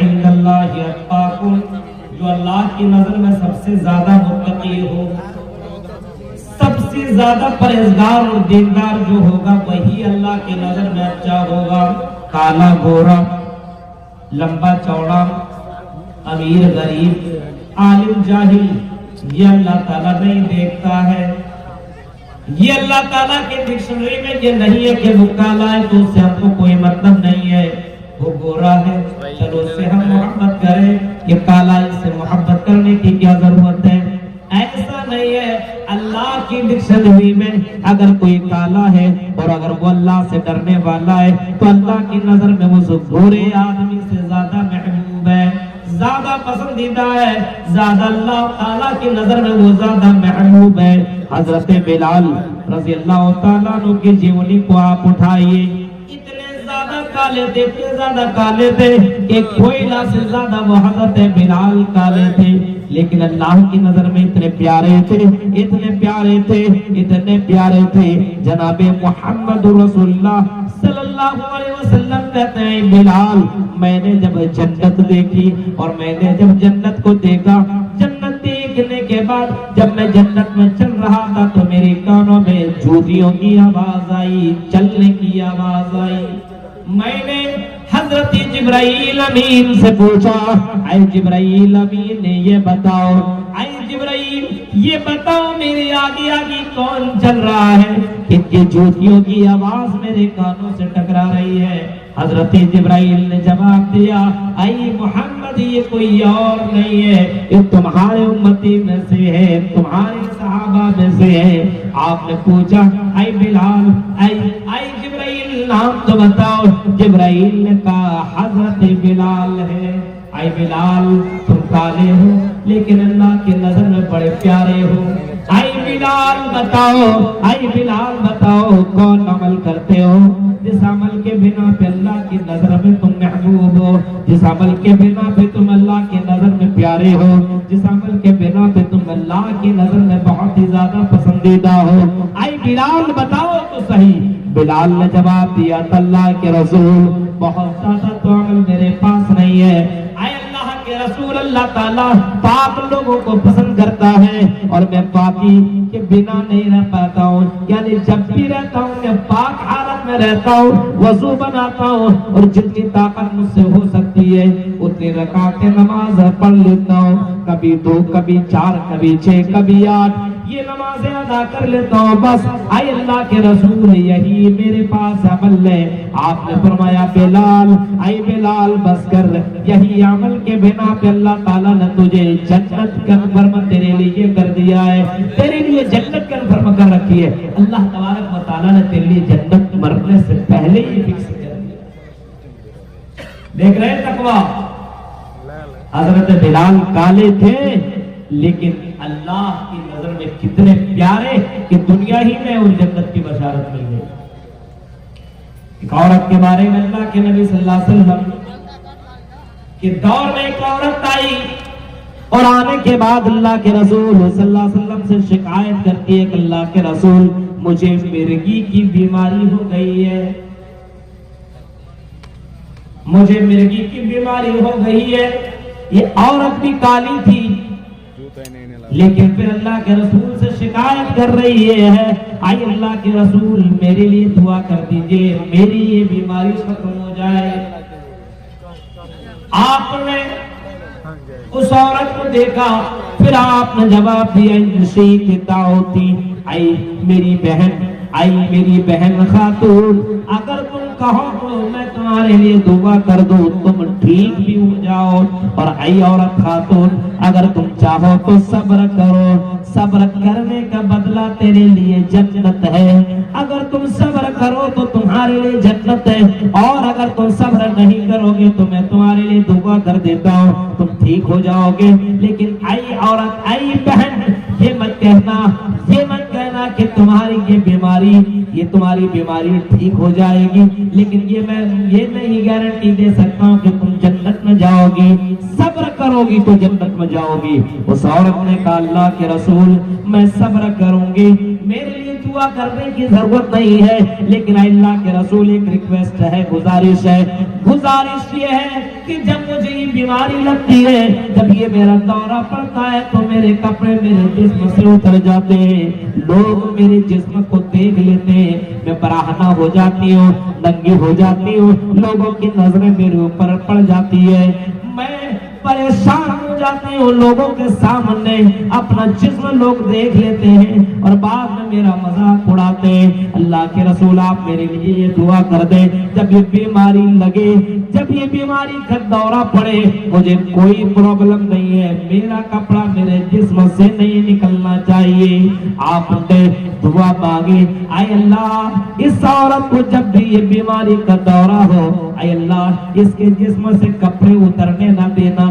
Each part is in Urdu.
عند اللہ اتقاکم، جو اللہ کی نظر میں سب سے زیادہ متقی ہو، سب سے زیادہ پرہیزگار اور دیندار جو ہوگا وہی اللہ کی نظر میں اچھا ہوگا۔ کالا گورا، لمبا چوڑا، امیر غریب، عالم جاہل، یہ اللہ تعالیٰ نہیں دیکھتا ہے۔ یہ اللہ تعالیٰ کے ڈکشنری میں یہ نہیں ہے کہ وہ کالا ہے تو اس سے ہم کو کوئی مطلب نہیں ہے، وہ گورا ہے چلو اس سے ہم محبت کریں، یہ کالا اس سے محبت کرنے کی کیا ضرورت ہے؟ ایسا نہیں ہے۔ اللہ کی ڈکشنری میں اگر کوئی کالا ہے اور اگر وہ اللہ سے ڈرنے والا ہے تو اللہ کی نظر میں وہ گورے آدمی سے زیادہ محبوب ہے، زیادہ پسندیدہ ہے، زیادہ اللہ تعالیٰ کی نظر میں وہ زیادہ محبوب ہے۔ حضرت بلال رضی اللہ تعالیٰ عنہ کی جیونی کو آپ اٹھائیے، اتنے زیادہ کالے تھے، اتنے زیادہ کالے تھے کہ کوئلہ سے زیادہ وہ حضرت بلال کالے تھے، لیکن اللہ کی نظر میں اتنے پیارے تھے، اتنے پیارے تھے، اتنے پیارے تھے۔ جناب محمد رسول اللہ صلی اللہ علیہ وسلم کہتے ہیں بلال، میں نے جب جنت دیکھی اور میں نے جب جنت کو دیکھا، جنت دیکھنے کے بعد جب میں جنت میں چل رہا تھا تو میرے کانوں میں جوتیوں کی آواز آئی، چلنے کی آواز آئی۔ میں نے حضرت جبرائیل امین سے پوچھا، اے جبرائیل امین نے یہ بتاؤ، اے جبرائیل یہ بتاؤ میرے آگے آگے کون چل رہا ہے کہ یہ جوتیوں کی آواز میرے کانوں سے ٹکرا رہی ہے؟ حضرت جبرائیل نے جواب دیا، اے محمد یہ کوئی اور نہیں ہے، یہ تمہارے امتی میں سے ہے، تمہارے صحابہ میں سے ہے۔ آپ نے پوچھا اے بلال، اے جبرائیل نام تو بتاؤ۔ جبرائیل نے کہا حضرت بلال ہے۔ اے بلال تم کالے ہو لیکن اللہ کی نظر میں بڑے پیارے ہو۔ اے بلال بتاؤ، اے بلال بتاؤ کون عمل کرتے ہو جس عمل کے بنا پہ اللہ کی نظر میں تم محبوب ہو، جس عمل کے بنا پہ تم اللہ کی نظر میں پیارے ہو، جس عمل کے بنا پہ تم اللہ کی نظر میں بہت ہی زیادہ پسندیدہ ہو؟ اے بلال بتاؤ تو صحیح۔ بلال نے جواب دیا، اللہ کے رسول بہت زیادہ تو عمل میرے پاس نہیں ہے، اے اللہ کے رسول اللہ تعالیٰ پاک لوگوں کو پسند کرتا ہے اور میں پاکی کے بنا نہیں رہ پاتا ہوں، یعنی جب بھی رہتا ہوں میں پاک حالت میں رہتا ہوں، وضو بناتا ہوں اور جتنی طاقت مجھ سے ہو سکتی ہے اتنی رکعتیں نماز پڑھ لیتا ہوں، کبھی 2 کبھی 4 کبھی 6 کبھی 8 یہ نمازیں ادا کر لیتا ہوں بس۔ اے اللہ کے رسول یہی میرے پاس عمل ہے۔ آپ نے فرمایا بلال، اے بلال بس کر، یہی عمل کے بنا پہ اللہ تعالیٰ نے تجھے جنت کنفرم تیرے لیے کر دیا ہے، تیرے لیے جنت کنفرم کر رکھی ہے۔ اللہ تبارک و تعالیٰ نے تیرے لیے جنت مرنے سے پہلے ہی فکس کر دیا۔ دیکھ رہے ہیں تقویٰ؟ حضرت بلال کالے تھے لیکن اللہ کی نظر میں کتنے پیارے کہ دنیا ہی میں ان جنت کی بشارت مل گئی۔ ایک عورت کے بارے میں اللہ کے نبی صلی اللہ علیہ وسلم کے دور میں ایک عورت آئی اور آنے کے بعد اللہ کے رسول صلی اللہ علیہ وسلم سے شکایت کرتی ہے کہ اللہ کے رسول مجھے مرگی کی بیماری ہو گئی ہے، مجھے مرگی کی بیماری ہو گئی ہے۔ یہ عورت بھی کالی تھی لیکن پھر اللہ کے رسول سے شکایت کر رہی ہے، اے اللہ کے رسول میرے لیے دعا کر دیجئے میری یہ بیماری ختم ہو جائے۔ آپ نے اس عورت کو دیکھا، پھر آپ نے جواب دیا اے میری بہن، اے میری بہن خاتون، اگر تم کہو تو میں تمہارے لیے دعا کر دوں تم ٹھیک بھی ہو جاؤ، اور اے عورت خاتون اگر تم چاہو تو صبر کرو، صبر کرنے کا بدلہ تیرے لیے جنت ہے، اگر تم صبر کرو تو تمہارے لیے جنت ہے، اور اگر تم صبر نہیں کرو گے تو میں تمہارے لیے دعا کر دیتا ہوں تم ٹھیک ہو جاؤ گے۔ لیکن اے عورت، اے بہن، یہ مت کہنا کہ تمہاری تمہاری بیماری ٹھیک ہو جائے گی، لیکن میں یہ نہیں گارنٹی دے سکتا ہوں کہ تم جنت میں جاؤ گی، صبر کرو گی تو جنت میں جاؤ گی۔ اس عورت نے کہا اللہ کے رسول میں صبر کروں گی، میرے لیے دعا کرنے کی ضرورت نہیں ہے، لیکن اللہ کے رسول ایک ریکویسٹ ہے، گزارش یہ ہے کہ جب مجھے یہ بیماری لگتی ہے، جب یہ میرا دورہ پڑتا ہے، تو میرے کپڑے میرے جسم سے اتر جاتے ہیں، لوگ میرے جسم کو دیکھ لیتے ہیں، میں براہنہ ہو جاتی ہوں، ننگی ہو جاتی ہوں، لوگوں کی نظریں میرے اوپر پڑ جاتی ہے، میں پریشان ہو جاتے ہوں، لوگوں کے سامنے اپنا جسم لوگ دیکھ لیتے ہیں اور بعد میں میرا مذاق اڑاتے ہیں۔ اللہ کے رسول آپ میرے لیے یہ دعا کر دیں، جب یہ بیماری لگے، جب یہ بیماری کا دورہ پڑے، مجھے کوئی پرابلم نہیں ہے، میرا کپڑا میرے جسم سے نہیں نکلنا چاہیے۔ آپ نے دعا مانگی، اے اللہ اس عورت کو جب بھی یہ بیماری کا دورہ ہو، اے اللہ اس کے جسم سے کپڑے اترنے نہ دینا،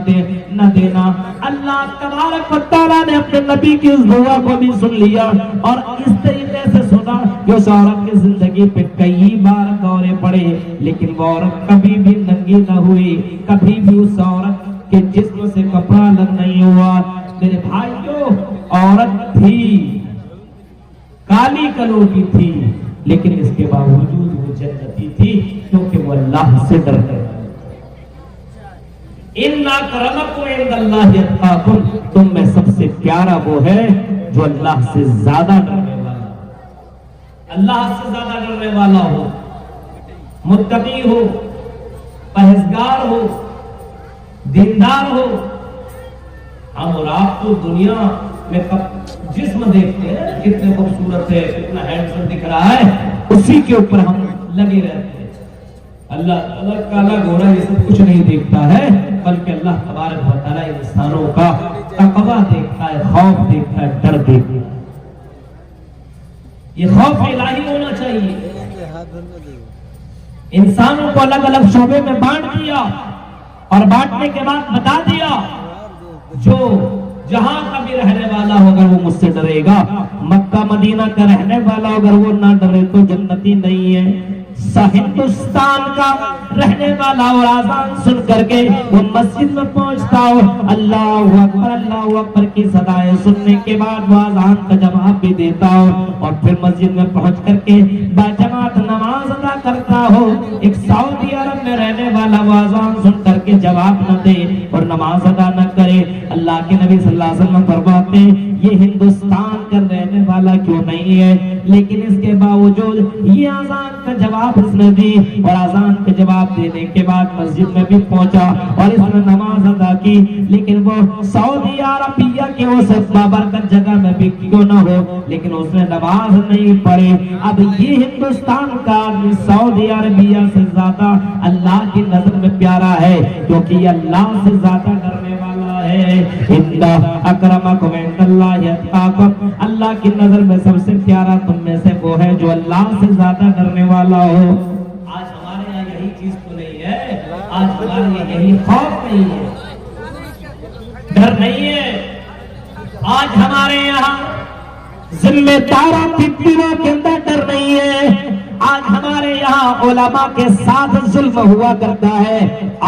اللہ تبارک و تعالیٰ نے اپنے نبی کی اس دعا کو بھی سن لیا اور اس طریقے سے سنا کہ اس عورت کی زندگی پہ کئی بار دورے پڑے، لیکن وہ عورت کبھی بھی ننگی نہ ہوئی، کبھی بھی اس عورت کے جسم سے کپڑا الگ نہیں ہوا۔ میرے بھائیوں، عورت تھی، کالی کلوٹی تھی، لیکن اس کے باوجود وہ جنتی تھی، کیونکہ وہ اللہ سے ڈرتے ہیں۔ ان اکرمکم عند اللہ اتقاکم، تم میں سب سے پیارا وہ ہے جو اللہ سے زیادہ ڈرنے والا، اللہ سے زیادہ ڈرنے والا ہو، متقی ہو، پرہیزگار ہو، دیندار ہو۔ ہم اور آپ تو دنیا میں جسم دیکھتے ہیں کتنے خوبصورت ہے، کتنا ہینڈسم دکھ رہا ہے، اسی کے اوپر ہم لگے رہتے ہیں۔ اللہ کالا گورا یہ سب کچھ نہیں دیکھتا ہے، بلکہ اللہ تبارک و تعالیٰ انسانوں کا تقویٰ دیکھتا ہے، خوف دیکھتا ہے، ڈر دیکھتا ہے۔ یہ خوف الہی ہونا چاہیے۔ انسانوں کو الگ الگ شعبے میں بانٹ دیا اور بانٹنے کے بعد بتا دیا جو جہاں کا بھی رہنے والا ہو اگر وہ مجھ سے ڈرے گا، مکہ مدینہ کا رہنے والا اگر وہ نہ ڈرے تو جنتی نہیں ہے۔ ہندوستان کا رہنے والا اور آزان سن کر کے وہ مسجد میں پہنچتا ہو، اللہ اکبر کی صدائیں سننے کے بعد وہ آزان کا جواب بھی دیتا ہو، اور پھر مسجد میں پہنچ کر کے باجماعت نماز ادا کرتا ہو۔ ایک سعودی عرب میں رہنے والا وہ آزان سن کر کے جواب نہ دے اور نماز ادا نہ کرے، اللہ کے نبی صلی اللہ علیہ وسلم فرماتے ہیں یہ ہندوستان کا رہنے والا کیوں نہیں ہے، لیکن اس کے باوجود یہ آزان کا جواب اس نے دی، اور آزان کا جواب دینے کے بعد مسجد میں بھی پہنچا اور اس نے نماز ادا کی، لیکن وہ سعودی عربیہ کے اس بابرکت جگہ میں بھی کیوں نہ ہو، لیکن اس نے نماز نہیں پڑھی۔ اب یہ ہندوستان کا آدمی سعودی عربیہ سے زیادہ اللہ کی نظر میں پیارا ہے، کیونکہ یہ اللہ سے زیادہ ڈرنے والا ہے۔ ان اکرمکم عند اللہ اتقاکم، اللہ کی نظر میں سب سے پیارا تم میں سے وہ ہے جو اللہ سے زیادہ ڈرنے والا ہو۔ آج ہمارے یہاں یہی چیز تو نہیں ہے، آج ہمارے یہاں یہی خوف نہیں ہے، ڈر نہیں ہے۔ آج ہمارے یہاں ذمہ داروں کی دلوں کے اندر ڈر نہیں ہے۔ آج ہمارے یہاں علماء کے ساتھ ظلم ہوا کرتا ہے۔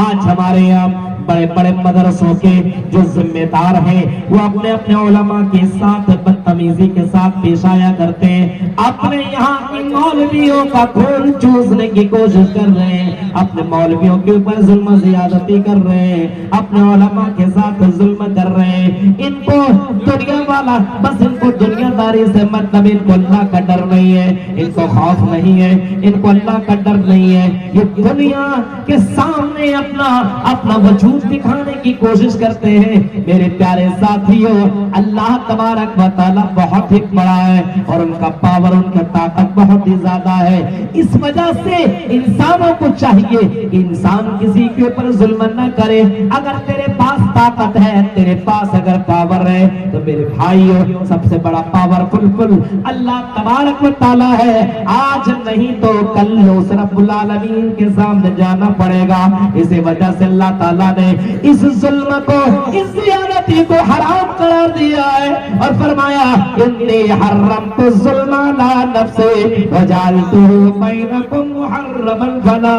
آج ہمارے یہاں بڑے بڑے مدرسوں کے جو ذمہ دار ہیں وہ اپنے اپنے علماء کے ساتھ بدتمیزی کے ساتھ پیش آیا کرتے ہیں، اپنے یہاں ان مولویوں کا خون چوسنے کی کوشش کر رہے ہیں، اپنے مولویوں کے اوپر ظلم زیادتی کر رہے ہیں، اپنے علماء کے ساتھ ظلم کر رہے ہیں۔ ان کو دنیا والا بس ان کو دنیا داری سے مطلب، ان کو اللہ کا ڈر نہیں ہے، ان کو خوف نہیں ہے، ان کو اللہ کا ڈر نہیں ہے۔ یہ دنیا کے سامنے اپنا وجود دکھانے کی کوشش کرتے ہیں۔ میرے پیارے ساتھیوں، اللہ تبارک و تعالیٰ بہت ہی بڑا ہے اور ان کا پاور، ان کا طاقت بہت ہی زیادہ ہے۔ اس وجہ سے انسانوں کو چاہیے کہ انسان کسی کے اوپر ظلم نہ کرے۔ اگر تیرے پاس طاقت ہے، تیرے پاس اگر پاور ہے تو میرے بھائیوں سب سے بڑا پاورفل اللہ تبارک و تعالیٰ ہے۔ آج نہیں تو کل اس رب العالمین کے سامنے جانا پڑے گا۔ اسی وجہ سے اللہ تعالیٰ نے اس ظلم کو، اس زیادتی کو حرام قرار دیا ہے اور فرمایا انی حرمت الظلم علی نفسی وجعلتہ بینکم محرما فلا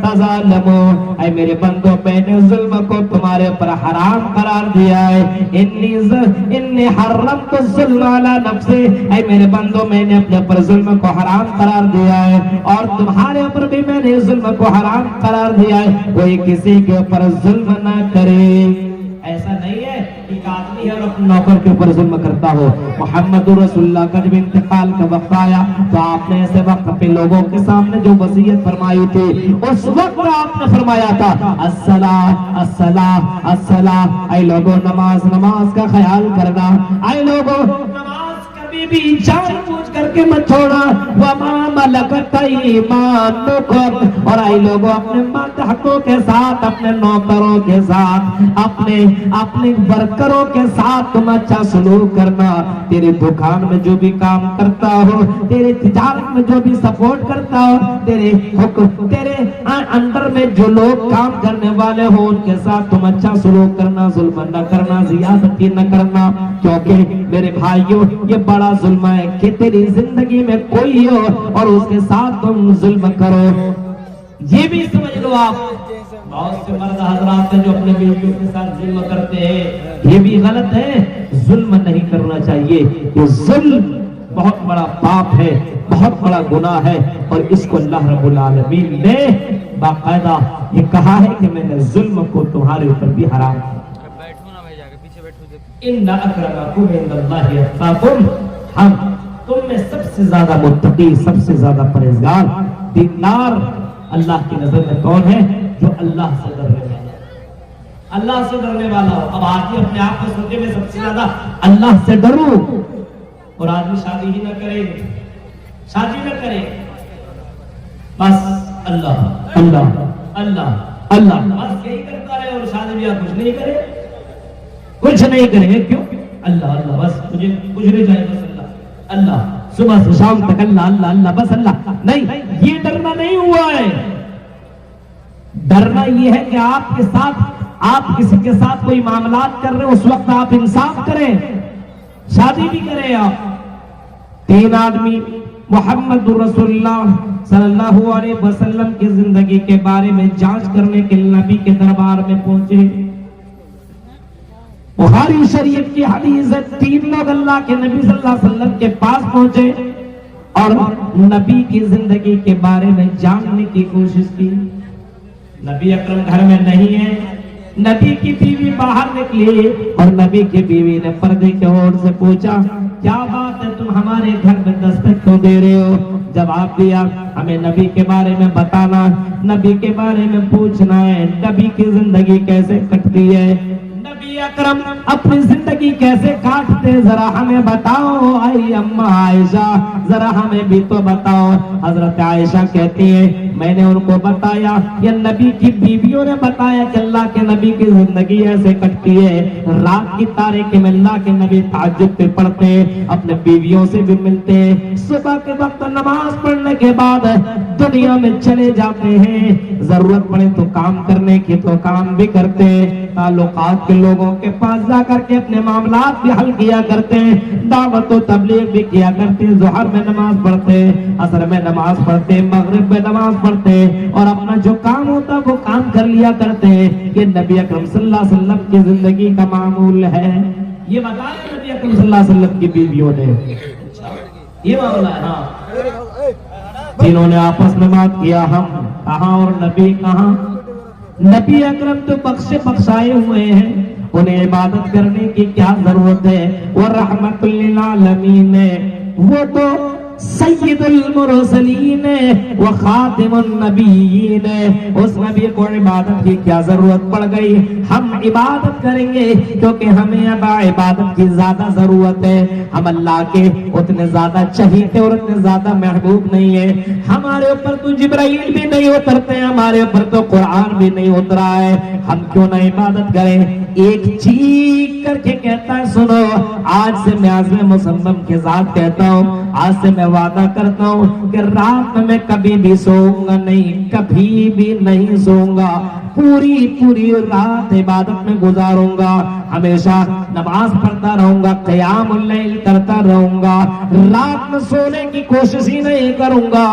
تظالموا۔ اے میرے بندو، میں نے ظلم کو تمہارے تمہارے اوپر حرام قرار دیا ہے. انی حرمت الظلم علی نفسی، اے میرے بندو میں نے اپنے اوپر ظلم کو حرام قرار دیا ہے اور تمہارے اوپر بھی میں نے ظلم کو حرام قرار دیا ہے. کوئی کسی کے اوپر ظلم نہ کرے. ایسا نہیں ہے کہ ایک آدمی ہے اور اپنے نوکر کے اوپر ظلم کرتا ہو. محمد رسول اللہ کا جب انتقال کا وقت آیا تو آپ نے ایسے وقت پہ لوگوں کے سامنے جو وصیت فرمائی تھی اس وقت آپ نے فرمایا تھا الصلاۃ الصلاۃ الصلاۃ، اے لوگوں نماز نماز کا خیال کرنا، اے لوگوں نماز کبھی بھی جان بوجھ کر کے مت چھوڑنا. وما ملکت ایمانکم، اور اے لوگوں اپنے ماتحتوں کے ساتھ، اپنے نوکروں کے ساتھ، اپنے ورکروں کے ساتھ تم اچھا سلوک کرنا. تیری دکان میں جو بھی کام کرتا ہو، تیری تجارت میں جو بھی سپورٹ کرتا ہو، تیرے اندر میں جو لوگ کام کرنے والے ہو ان کے ساتھ تم اچھا سلوک کرنا، ظلم نہ کرنا، زیادتی نہ کرنا. کیونکہ میرے بھائیوں یہ بڑا ظلم ہے کہ تیری زندگی میں کوئی ہو اور اس کے ساتھ تم ظلم کرو. یہ بھی سمجھ لو آپ، بہت سے مرد حضرات ہیں جو اپنے بیویوں کے ساتھ ظلم کرتے ہیں، یہ بھی غلط ہے. ظلم نہیں کرنا چاہیے. یہ ظلم بہت بڑا پاپ ہے، بہت بڑا گناہ ہے، اور اس کو اللہ رب العالمین نے باقاعدہ یہ کہا ہے کہ میں نے ظلم کو تمہارے اوپر بھی حرام کیا. ان اکرمکم عند اللہ اتقاکم، ہم تم میں سب سے زیادہ متقی، سب سے زیادہ پرہیزگار، دیندار اللہ کی نظر میں کون ہے؟ جو اللہ سے ڈرنے والا ہے. اللہ سے ڈرنے والا ہو. اب آدمی اپنے آپ کو سوچے میں سب سے زیادہ اللہ سے ڈروں، اور آدمی شادی ہی نہ کرے، شادی نہ کرے، بس اللہ اللہ اللہ اللہ بس یہی کرتا رہے، اور شادی بھی آپ کچھ نہیں کرے، کچھ نہیں کریں گے. کیوں؟ اللہ اللہ بس مجھے کچھ نہیں چاہیے، بس اللہ اللہ، صبح سے شام تک اللہ اللہ اللہ بس اللہ. نہیں، یہ ڈرنا نہیں ہوا ہے. ڈرنا یہ ہے کہ آپ کے ساتھ، آپ کسی کے ساتھ کوئی معاملات کر رہے ہیں، اس وقت آپ انصاف کریں. شادی بھی کریں آپ. 3 آدمی محمد رسول اللہ صلی اللہ علیہ وسلم کی زندگی کے بارے میں جانچ کرنے کے نبی کے دربار میں پہنچے. بخاری شریف کی حدیث ہے، 3 لوگ اللہ کے نبی صلی اللہ علیہ وسلم کے پاس پہنچے اور نبی کی زندگی کے بارے میں جاننے کی کوشش کی. نبی اکرم گھر میں نہیں ہے. نبی کی بیوی باہر نکلی اور نبی کی بیوی نے پردے کے اوڑ سے پوچھا، کیا بات ہے تم ہمارے گھر میں دستک کیوں دے رہے ہو؟ جواب دیا، ہمیں نبی کے بارے میں بتانا، نبی کے بارے میں پوچھنا ہے، نبی کی زندگی کیسے کٹتی ہے، نبی اکرم اپنی زندگی کیسے کاٹتے، ذرا ہمیں بتاؤ. اے اماں عائشہ ذرا ہمیں بھی تو بتاؤ. حضرت عائشہ کہتی ہے میں نے ان کو بتایا، یہ نبی کی بیویوں نے بتایا کہ اللہ کے نبی کی زندگی ایسے کٹتی ہے. رات کی تاریکی میں اللہ کے نبی تہجد پہ پڑھتے، اپنے بیویوں سے بھی ملتے، صبح کے وقت نماز پڑھنے کے بعد دنیا میں چلے جاتے ہیں، ضرورت پڑے تو کام کرنے کی تو کام بھی کرتے، تعلقات کے لوگوں کے پاس جا کر کے اپنے معاملات بھی حل کیا کرتے، دعوت و تبلیغ بھی کیا کرتے، ظہر میں نماز پڑھتے، عصر میں نماز پڑھتے، مغرب میں نماز پڑھتے، اور اپنا جو کام ہوتا وہ کام کر لیا کرتے. یہ نبی اکرم صلی اللہ علیہ وسلم کی زندگی کا معمول ہے. یہ بتایا نبی اکرم صلی اللہ علیہ وسلم کی بیویوں نے، یہ معاملہ ہے. ہاں، جنہوں نے آپس میں بات کیا، ہم کہاں اور نبی کہاں. نبی اکرم تو بخشے بخشائے ہوئے ہیں، انہیں عبادت کرنے کی کیا ضرورت ہے. وہ رحمت للعالمین ہے، وہ تو سید المرسلین ہے، وہ خاتم النبیین ہے. اس نبی کو عبادت کی کیا ضرورت پڑ گئی؟ ہم عبادت کریں گے کیونکہ ہمیں اب عبادت کی زیادہ ضرورت ہے. ہم اللہ کے اتنے زیادہ چہیتے اور اتنے زیادہ محبوب نہیں ہے. ہمارے اوپر تو جبرائیل بھی نہیں اترتے، ہمارے اوپر تو قرآن بھی نہیں اترا ہے. ہم کیوں نہ عبادت کریں؟ ایک چیخ کر کے کہتا ہے، سنو آج سے میں عزم مصمم کے ساتھ کہتا ہوں، آج سے میں وعدہ کرتا ہوں کہ رات میں کبھی بھی سوؤں گا نہیں، کبھی بھی نہیں سوؤں گا، پوری رات عبادت میں گزاروں گا، ہمیشہ نماز پڑھتا رہوں گا، قیام اللیل کرتا رہوں گا، رات میں سونے کی کوشش ہی نہیں کروں گا.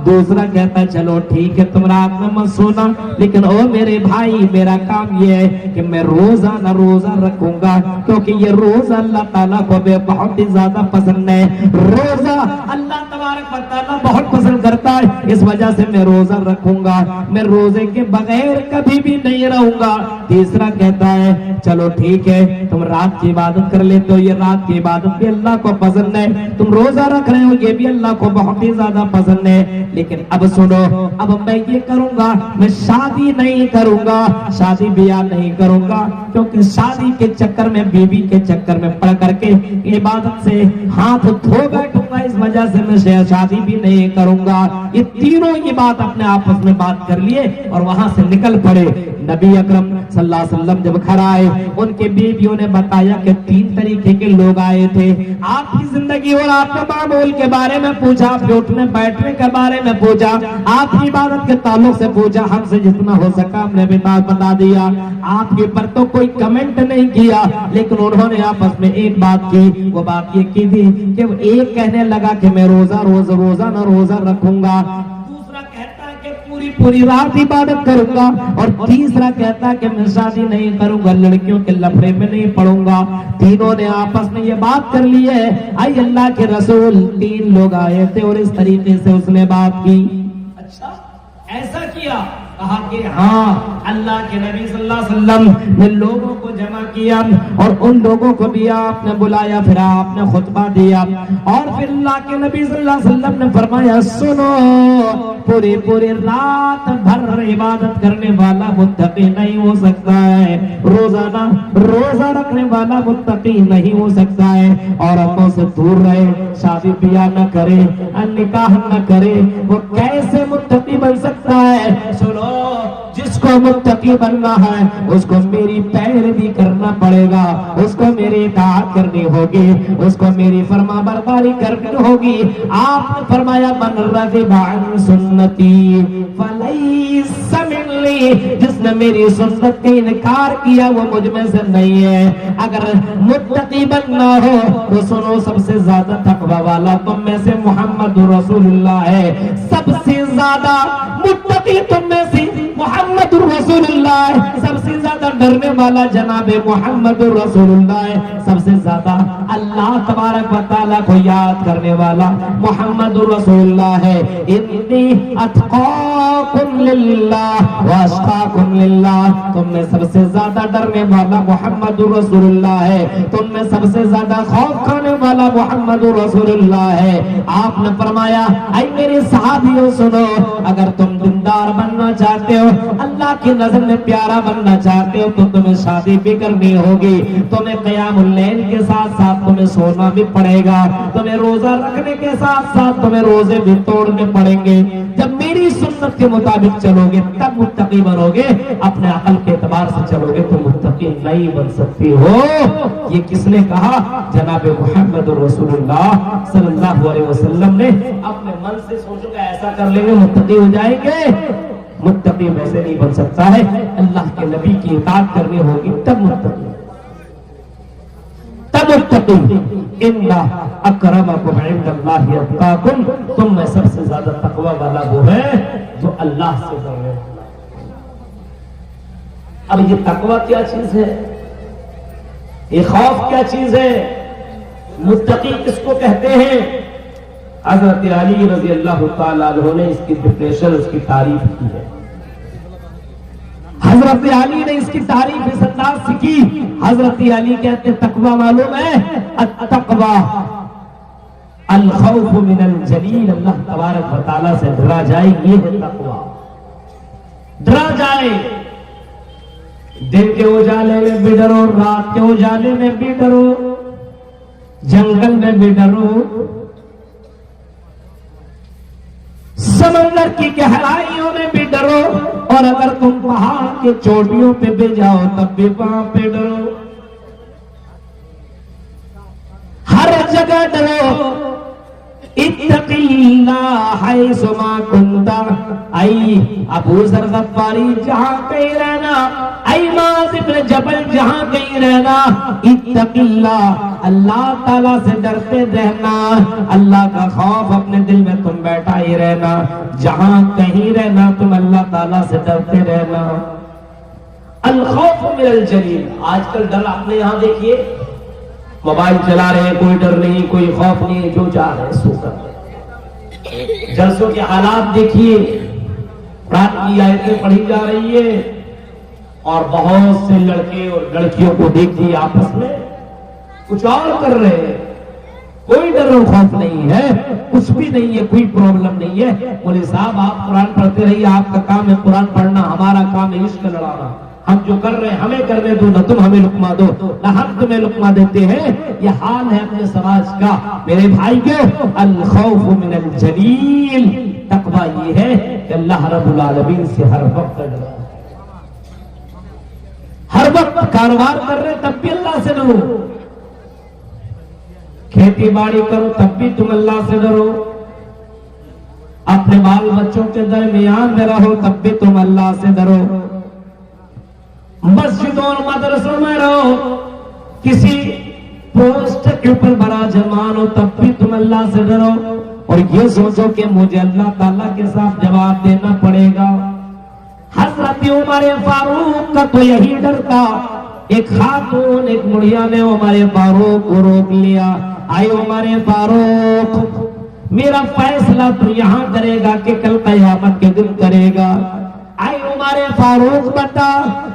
دوسرا کہتا ہے چلو ٹھیک ہے تم رات میں مت سونا، لیکن او میرے بھائی میرا کام یہ ہے کہ میں روزانہ روزہ رکھوں گا، کیونکہ یہ روزہ اللہ تعالیٰ کو بہت ہی زیادہ پسند ہے، روزہ اللہ تبارک و تعالیٰ بہت پسند کرتا ہے، اس وجہ سے میں روزہ رکھوں گا، میں روزے کے بغیر کبھی بھی نہیں رہوں گا۔ تیسرا کہتا ہے چلو ٹھیک ہے تم رات کی عبادت کر لیتے ہو، یہ رات کی عبادت بھی اللہ کو پسند ہے، تم روزہ رکھ رہے ہو یہ بھی اللہ کو بہت ہی زیادہ پسند ہے، لیکن اب سنو اب میں یہ کروں گا، میں شادی نہیں کروں گا، شادی بیاہ نہیں کروں گا، کیونکہ شادی کے چکر میں بیوی کے چکر میں پڑ کر کے عبادت سے ہاتھ دھو بیٹھوں گا، اس وجہ سے میں شادی بھی نہیں کروں گا۔ یہ تینوں یہ بات اپنے آپس میں بات کر لیے اور وہاں سے نکل پڑے۔ نبی اکرم صلی اللہ علیہ وسلم جب گھر آئے ان کے بیویوں نے بتایا کہ 3 طریقے کے لوگ آئے تھے، آپ کی زندگی اور آپ کے معمول کے بارے میں پوچھا، آپ کے اٹھنے بیٹھنے کے بارے میں پوچھا، آپ کی عبادت کے تعلق سے پوچھا، ہم سے جتنا ہو سکا ہم نے بھی بتا دیا، آپ کے پر تو کوئی کمنٹ نہیں کیا، لیکن انہوں نے آپس میں ایک بات کی، وہ بات یہ کی تھی کہ ایک کہنے لگا کہ میں روزانہ روزہ رکھوں گا، دوسرا کہتا ہے کہ پوری رات عبادت کروں گا، اور تیسرا کہتا ہے کہ میں شادی نہیں کروں گا، لڑکیوں کے لفڑے میں نہیں پڑوں گا۔ تینوں نے آپس میں یہ بات کر لی ہے۔ اے اللہ کے رسول 3 لوگ آئے تھے اور اس طریقے سے اس نے بات کی۔ اچھا ایسا کیا؟ کہا کہ ہاں اللہ کے نبی صلی اللہ علیہ وسلم نے لوگوں کو جمع کیا اور ان لوگوں کو بھی آپ نے بلایا، پھر آپ نے خطبہ دیا اور پھر اللہ کے نبی صلی اللہ علیہ وسلم نے فرمایا سنو، پوری رات بھر عبادت کرنے والا متقی نہیں ہو سکتا ہے، روزہ رکھنے والا متقی نہیں ہو سکتا ہے، عورتوں سے دور رہے، شادی بیاہ نہ کرے، نکاح نہ کرے، وہ کیسے متقی بن سکتا ہے؟ سنو، جس کو متقی بننا ہے اس کو میری پیروی کرنا پڑے گا، اس کو میری اطاعت کرنی ہوگی، اس کو میری فرما برداری کرنی ہوگی۔ آپ نے فرمایا من رغب عن سنتی فلیس منی، جس نے میری سنت کا انکار کیا وہ مجھ میں سے نہیں ہے۔ اگر متقی بننا ہو تو سنو، سب سے زیادہ تقوی والا تم میں سے محمد رسول اللہ ہے، سب سے زیادہ متقی تم میں سے محمد رسول اللہ ہے، سب سے زیادہ ڈرنے والا جناب محمد رسول اللہ ہے، سب سے زیادہ اللہ تبارک و تعالیٰ کو یاد کرنے والا محمد رسول اللہ ہے۔ انی اتقاکم للہ واشقاکم للہ، تم میں سب سے زیادہ ڈرنے والا محمد رسول اللہ ہے، تم میں سب سے زیادہ خوف کھانے والا محمد رسول اللہ ہے۔ آپ نے فرمایا اے میرے صحابیوں سنو، اگر تم دیندار بننا چاہتے ہو، اللہ کی نظر میں پیارا بننا چاہتے ہو، تو تمہیں شادی بھی کرنی ہوگی، تمہیں قیام اللیل کے ساتھ ساتھ تمہیں سونا بھی پڑے گا، تمہیں روزہ رکھنے کے ساتھ ساتھ تمہیں روزے بھی توڑنے پڑیں گے۔ جب میری سنت کے مطابق چلو گے تب متقی بنو گے، اپنے عقل کے اعتبار سے چلو گے تو متقی نہیں بن سکتی ہو۔ یہ کس نے کہا؟ جناب محمد رسول اللہ صلی اللہ علیہ وسلم نے۔ اپنے من سے سوچو کہ ایسا کر لیں گے متقی ہو جائیں گے، متقی ویسے نہیں بن سکتا ہے، اللہ کے نبی کی اطاعت کرنی ہوگی تب متقی۔ ان اکرمکم عند اللہ اتقاکم، تم میں سب سے زیادہ تقوی والا وہ ہے جو اللہ سے ڈرے۔ اب یہ تقوی کیا چیز ہے؟ یہ خوف کیا چیز ہے؟ متقی کس کو کہتے ہیں؟ حضرت علی رضی اللہ تعالیٰ عنہ نے اس کی ڈیفینیشن، اس کی تعریف کی ہے۔ حضرت علی نے اس کی تعریف اس انداز سے کی۔ حضرت علی کہتے ہیں تقوی معلوم ہے؟ التقوی الخوف من الجلیل، اللہ تبارک و تعالیٰ سے ڈرا جائے، یہ ہے تقوی۔ ڈرا جائے، دن کے اجالے میں بھی ڈرو، رات کے اجالے میں بھی ڈرو، جنگل میں بھی ڈرو، سمندر کی گہرائیوں میں بھی ڈرو، اور اگر تم پہاڑ کے چوٹیوں پہ بھی جاؤ تب بھی وہاں پہ ڈرو، ہر جگہ ڈرو۔ اتق اللہ حیث ما کنت، اے ابو ذر غفاری جہاں کہیں رہنا، اے معاذ بن جبل جہاں کہیں رہنا اتق اللہ، اللہ تعالیٰ سے ڈرتے رہنا، اللہ کا خوف اپنے دل میں تم بیٹھا ہی رہنا، جہاں کہیں رہنا تم اللہ تعالیٰ سے ڈرتے رہنا۔ الخوف من الجلیل، آج کل ڈر اپنے یہاں دیکھیے، موبائل چلا رہے ہیں، کوئی ڈر نہیں، کوئی خوف نہیں، جو چاہ رہے سو کر رہے۔ جلسوں کے حالات دیکھیے، قرآن کی آیتیں پڑھی جا رہی ہے اور بہت سے لڑکے اور لڑکیوں کو دیکھیے آپس میں کچھ اور کر رہے ہیں، کوئی ڈر اور خوف نہیں ہے، کچھ بھی نہیں ہے، کوئی پرابلم نہیں ہے۔ مولوی صاحب آپ قرآن پڑھتے رہیے، آپ کا کام ہے قرآن پڑھنا، ہمارا کام ہے عشق لڑانا، ہم جو کر رہے ہیں ہمیں کرنے دو، نہ تم ہمیں لقمہ دو نہ ہم تمہیں لقمہ دیتے ہیں۔ یہ حال ہے اپنے سماج کا میرے بھائی کے۔ الخوف من الجلیل، تقویٰ یہ ہے کہ اللہ رب العالمین سے ہر وقت ڈرو، ہر وقت کاروبار کر رہے تب بھی اللہ سے ڈرو، کھیتی باڑی کرو تب بھی تم اللہ سے ڈرو، اپنے بال بچوں کے درمیان میں رہو تب بھی تم اللہ سے ڈرو، مسجدوں اور مدرسوں میں رہو، کسی پوسٹ کے اوپر براجمان ہو تب بھی تم اللہ سے ڈرو، اور یہ سوچو کہ مجھے اللہ تعالیٰ کے ساتھ جواب دینا پڑے گا۔ حضرت عمر فاروق کا تو یہی ڈر تھا، ایک خاتون ایک بڑھیا نے عمر فاروق کو روک لیا، آئے عمر فاروق میرا فیصلہ تو یہاں کرے گا کہ کل قیامت کے دن کرے گا، آئے عمر فاروق بتا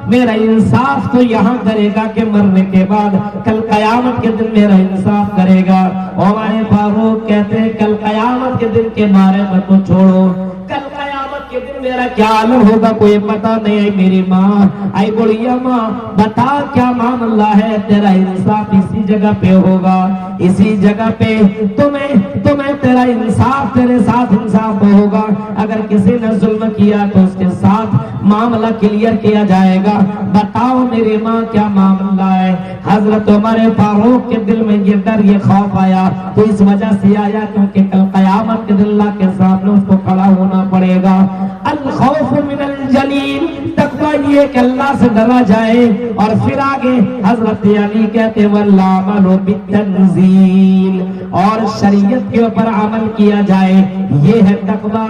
میرا انصاف تو یہاں کرے گا کہ مرنے کے بعد کل قیامت کے دن میرا انصاف کرے گا۔ عمر فاروق کہتے ہیں کل قیامت کے دن کے بارے میں تو چھوڑو، کل قیامت کے دن میرا کیا عالم ہوگا کوئی پتہ نہیں۔ ہے میری ماں، اے بڑھیا ماں بتا کیا معاملہ ہے، تیرا انصاف اسی جگہ پہ ہوگا، اسی جگہ پہ تمہیں تیرا انصاف تیرے ساتھ انصاف ہوگا، اگر کسی نے ظلم کیا تو اس کے ساتھ معاملہ کلیئر کیا جائے گا، بتاؤ میری ماں کیا معاملہ ہے۔ حضرت عمر فاروق کے دل میں یہ ڈر یہ خوف آیا تو اس وجہ سے آیا کیونکہ کل قیامت کے دن اللہ کے سامنے اس کو کھڑا ہونا پڑے گا۔ الخوف من الجلیل، تقویٰ یہ کہ اللہ سے ڈرا جائے، اور پھر آگے حضرت علی کہتے والعمل بالتنزیل، اور شریعت کے اوپر عمل کیا جائے، یہ ہے تقویٰ،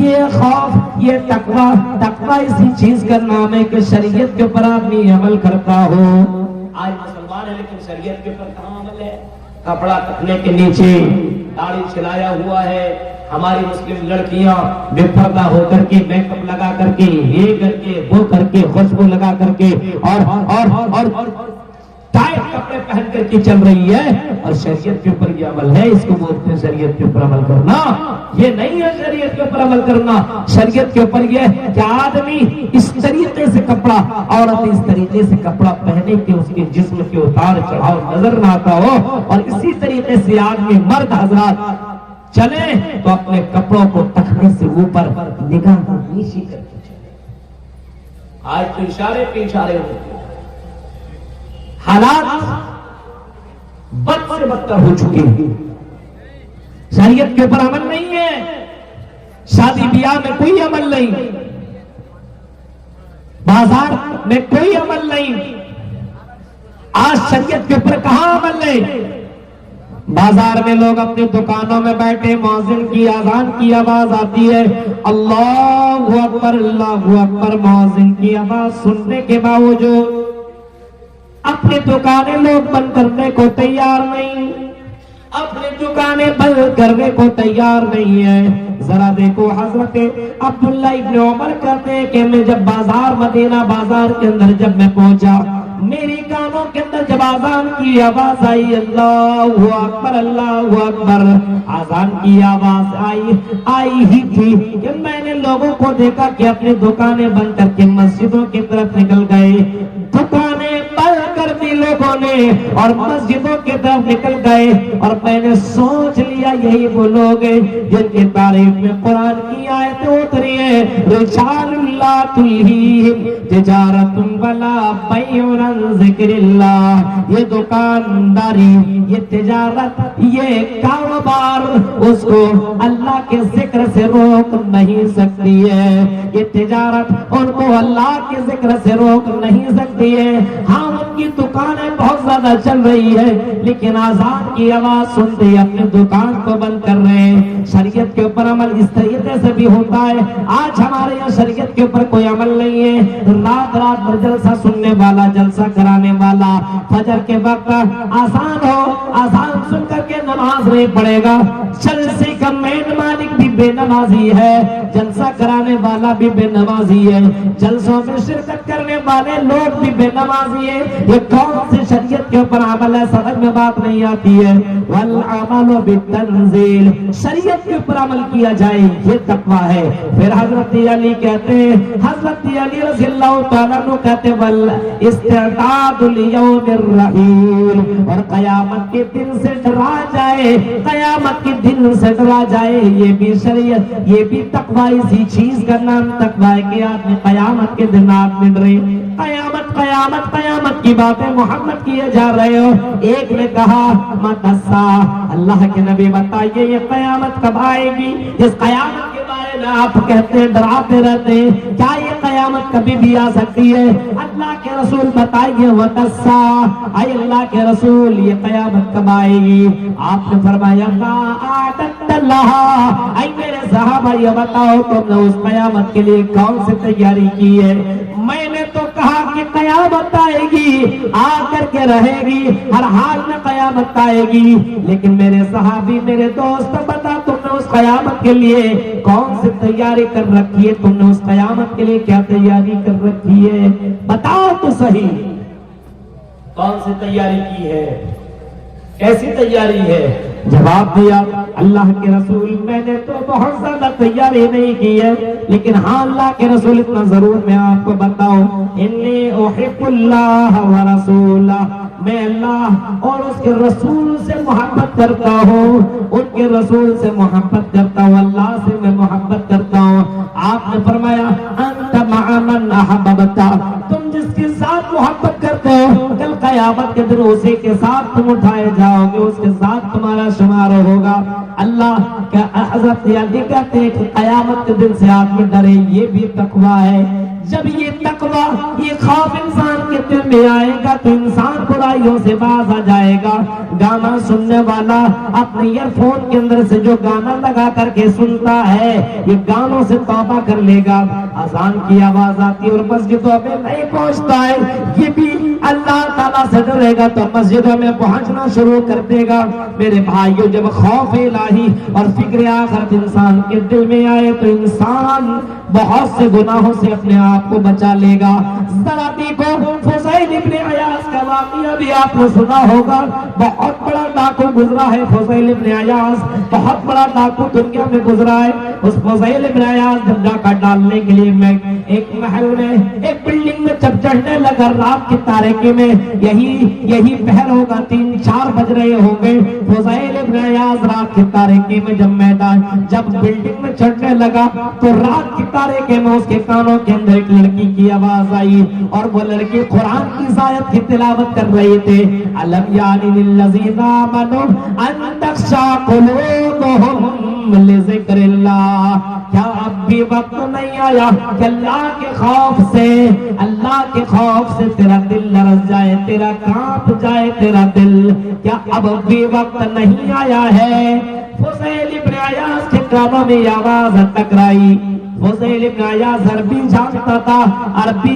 یہ خوف، یہ تقویٰ۔ تقویٰ اسی چیز کا نام ہے کہ شریعت کے اوپر آدمی عمل کرتا ہو۔ آج مسلمان ہے لیکن شریعت کے اوپر کہاں عمل ہے؟ کپڑا ٹکنے کے نیچے داڑھی چھلایا ہوا ہے، ہماری مسلم لڑکیاں بے پردہ ہو کر کے میک اپ لگا کر کے یہ کر کے وہ کر کے خوشبو لگا کر کے اور ٹائٹ کپڑے پہن کر کے چل رہی ہے، اور شریعت کے اوپر یہ عمل ہے، اس کو بولتے ہیں شریعت کے اوپر عمل کرنا۔ یہ نہیں ہے شریعت کے اوپر عمل کرنا، شریعت کے اوپر یہ ہے کہ آدمی اس طریقے سے کپڑا، عورت اس طریقے سے کپڑا پہنے کہ اس کے جسم کے اتار چڑھاؤ نظر نہ آتا ہو، اور اسی طریقے سے آدمی مرد حضرات چلے تو اپنے کپڑوں کو تختے سے اوپر نگاہ نیچی کر کے چلے۔ آج تو اشارے پہ اشارے ہوتے ہیں، حالات بد سے بدتر ہو چکے ہیں، شریعت کے اوپر عمل نہیں ہے، شادی بیاہ میں کوئی عمل نہیں، بازار میں کوئی عمل نہیں، آج شریعت کے اوپر کہاں عمل نہیں؟ بازار میں لوگ اپنی دکانوں میں بیٹھے، مؤذن کی اذان کی آواز آتی ہے، اللہ اکبر اللہ اکبر، مؤذن کی آواز سننے کے باوجود اپنی دکانیں لوگ بند کرنے کو تیار نہیں، اپنی دکانیں بند کرنے کو تیار نہیں ہے۔ ذرا دیکھو حضرت عبداللہ ابن عمر کہتے ہیں کہ میں جب بازار مدینہ بازار کے اندر جب میں پہنچا، میری کانوں کے اندر جب آذان کی آواز آئی، اللہ اکبر اللہ اکبر، آذان کی آواز آئی ہی تھی کہ میں نے لوگوں کو دیکھا کہ اپنی دکانیں بند کر کے مسجدوں کی طرف نکل گئے، دکانیں بند کر دی لوگوں نے اور مسجدوں کی طرف نکل گئے، اور میں نے سوچ لیا یہی وہ لوگ ہیں جن کی تعریف میں قرآن کی آیتیں اتری ہیں، رجال لا تلہیہم تجارت ولا بیع عن ذکر اللہ، یہ دکانداری، یہ تجارت، یہ کاروبار اس کو اللہ کے ذکر سے روک نہیں سکتی ہے، یہ تجارت ان کو اللہ کے ذکر سے روک نہیں سکتی ہے۔ ہاں ان کی دکانیں بہت زیادہ چل رہی ہے لیکن آزان کی آواز سنتے ہی اپنے دکان کو بند کر رہے ہیں۔ شریعت کے اوپر عمل اس طریقے سے بھی ہوتا ہے۔ آج ہمارے یہاں شریعت کے اوپر کوئی عمل نہیں ہے، رات رات بھر جلسہ سننے والا، جلسہ کرانے والا، فجر کے وقت آسان ہو، آسان سن کر کے نماز نہیں پڑھے گا، جلسے کا مین مالک بھی بے نمازی ہے، جلسہ کرانے والا بھی بے نمازی ہے، جلسوں میں شرکت کرنے والے لوگ بھی بے نمازی ہے۔ یہ کون سی شریعت کے اوپر عمل ہے؟ سمجھ میں بات نہیں آتی ہے۔ والعمل بالتنزیل، شریعت کے اوپر عمل کیا جائے، یہ تقویٰ ہے۔ پھر حضرت علی کہتے ہیں، حضرت علی رضی اللہ تعالیٰ عنہ کہتے ہیں والاستعداد لیوم الرحیل، اور قیامت کے دن سے ڈرا جائے، قیامت کے دن سے ڈرا جائے، یہ بھی شریعت، یہ بھی تقویٰ، اسی چیز کا نام تقویٰ ہے کہ آدمی قیامت کے دن آدمی ڈرے۔ قیامت قیامت قیامت کی باتیں محمد کیے جا رہے ہو۔ ایک نے کہا مت الساعہ، اللہ کے نبی بتائیے یہ قیامت کب آئے گی؟ جس قیامت کے بارے میں آپ کہتے ہیں، ڈراتے رہتے ہیں، کیا یہ قیامت کبھی بھی آ سکتی ہے؟ اللہ کے رسول بتائیے مت الساعہ، اے اللہ کے رسول یہ قیامت کب آئے گی؟ آپ نے فرمایا اعددت لہا، اے میرے صحابہ یہ بتاؤ تم نے اس قیامت کے لیے کون سی تیاری کی ہے؟ میں نے تو کہا کہ قیامت آئے گی، آ کر کے رہے گی، ہر حال میں قیامت آئے گی، لیکن میرے صحابی، میرے دوست، بتا تم نے اس قیامت کے لیے کون سی تیاری کر رکھی ہے؟ تم نے اس قیامت کے لیے کیا تیاری کر رکھی ہے؟ بتاؤ تو صحیح، کون سی تیاری کی ہے؟ کیسی تیاری ہے؟ جواب دیا اللہ کے رسول میں نے تو بہت زیادہ تیاری نہیں کی ہے، لیکن ہاں اللہ کے رسول اتنا ضرور میں آپ کو بتاؤں، انی احب اللہ ورسولہ، میں اللہ اور اس کے رسول سے محبت کرتا ہوں، ان کے رسول سے محبت کرتا ہوں، اللہ سے میں محبت کرتا ہوں۔ آپ نے فرمایا انت مع من احببت، تم جس کے ساتھ محبت کرتے ہو کل قیامت کے دن اسی کے ساتھ تم اٹھائے جاؤ گے، اس کے ساتھ تمہارا شمار ہوگا۔ اللہ کا حضرت علی کہتے ہیں کہ قیامت کے دن سے آدمی ڈرے، یہ بھی تقویٰ ہے۔ جب یہ تقویٰ، یہ خوف انسان کے دل میں آئے گا تو انسان برائیوں سے باز آ جائے گا۔ گانا سننے والا اپنے ایئر فون کے اندر سے جو گانا لگا کر کے سنتا ہے، یہ گانوں سے توبہ کر لے گا۔ اذان کی آواز آتی اور مسجدوں میں نہیں پہنچتا ہے، یہ بھی اللہ تعالیٰ سے ڈرے گا تو مسجدوں میں پہنچنا شروع کر دے گا۔ میرے بھائیوں، جب خوف الہی اور فکر آخرت انسان کے دل میں آئے تو انسان بہت سے گناہوں سے اپنے آپ کو بچا لے گا۔ ذرا دیکھو فضیل ابن عیاض کا واقعہ بھی آپ نے سنا ہوگا، بہت بڑا ڈاکو گزرا ہے فضیل ابن عیاض، بہت بڑا ڈاکو دنیا میں گزرا ہے۔ اس فضیل ابن عیاض جب ڈاکہ ڈالنے کے لیے میں ایک محل میں، ایک بلڈنگ میں جب چڑھنے لگا رات کی تاریکی میں، یہی پہر ہوگا، 3-4 بج رہے ہوں گے، فضیل ابن عیاض رات کی تاریکی میں جب بلڈنگ میں چڑھنے لگا تو رات کی تاریکی میں اس کے کانوں کے اندر ایک لڑکی کی آواز آئی اور وہ لڑکی قرآن کی آیت کی تلاوت کر رہی تھے، الم یعنی للذین آمنوا ان تخشع قلوبهم لذکر اللہ، کیا اب بھی وقت نہیں آیا کہ اللہ کے خوف سے تیرا دل لرز جائے، تیرا کانپ جائے تیرا دل؟ کیا اب بھی وقت نہیں آیا ہے؟ فضیل ابن عیاض کے کانوں میں آواز ٹکرائی۔ فضیل ابن عیاض عربی جانتا تھا، عربی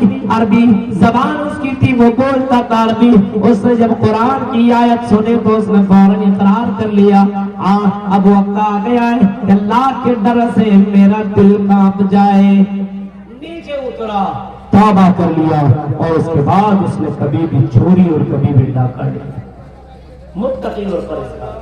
زبان اس کی تھی، وہ بولتا تھا عربی۔ اس نے جب قرآن کی آیت سنے تو اس نے فوراً اقرار کر لیا، اب وقت آ گیا ہے کہ اللہ کے ڈر سے میرا دل کانپ جائے۔ نیچے اترا، توبہ کر لیا، اور اس کے بعد اس نے کبھی بھی چوری اور کبھی بھی ڈاکہ نہیں، متقی اور پرہیزگار۔